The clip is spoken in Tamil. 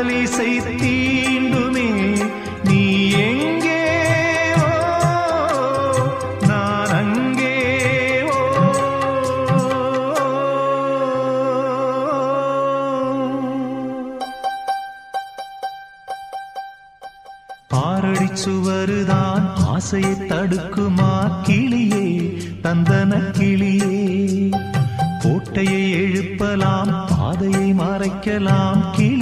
குழலிசை தீண்டுமே நீ எங்கே நான் அங்கே ஆறடி சுவருதான் ஆசையை தடுக்குமா கிளியே தந்தன கிளியே கோட்டையை எழுப்பலாம் பாதையை மறைக்கலாம் கிளி